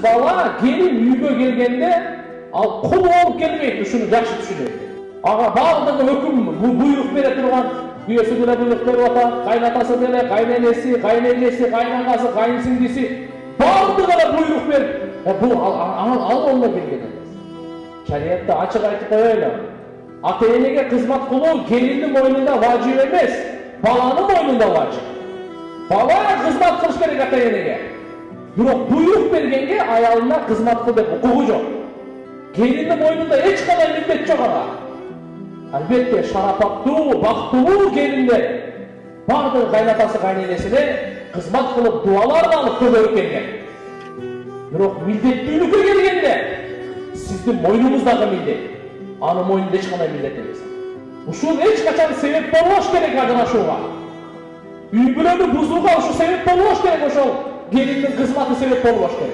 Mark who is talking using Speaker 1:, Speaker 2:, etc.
Speaker 1: bala gelin үйгө келгенде ал кул болуп келбейт, ушуну жакшы түшүнөт. Ага баардыгы өкүм буйрук бере турган, күйөөсү деле буйрук берип атат, кайнатасы деле, кайненеси, кайненеси, кайнагасы, кайынсиңдиси баардыгы эле буйрук берип, бул ал болбой келген эмес. Шариятта ачык айтып коелу. Ата-энеге кызмат кылуу келиндин мойнунда важип эмес, баланын мойнунда важип. Бала кызмат кылыш керек ата-энеге. Бирок буйрук бергенге аялына кызмат кыл деп укугу жок. Келиндин мойнунда эч кандай милдет жок ага. Албетте шарапаттуу, бактылуу келиндер бардыгы кайнатасы, кайненесине кызмат кылып, дуалар алып көбөрүп келген. Бирок милдеттүүлүккө келгенде сиздин мойнуңуздагы милдет, анын мойнунда эч кандай милдет эмес. Ушул эч качан себеп болбош керек ажырашууга. Үй бүлөнү бузууга ушу себеп болбош керек, ошол келиндин кызматы себеп болбош керек.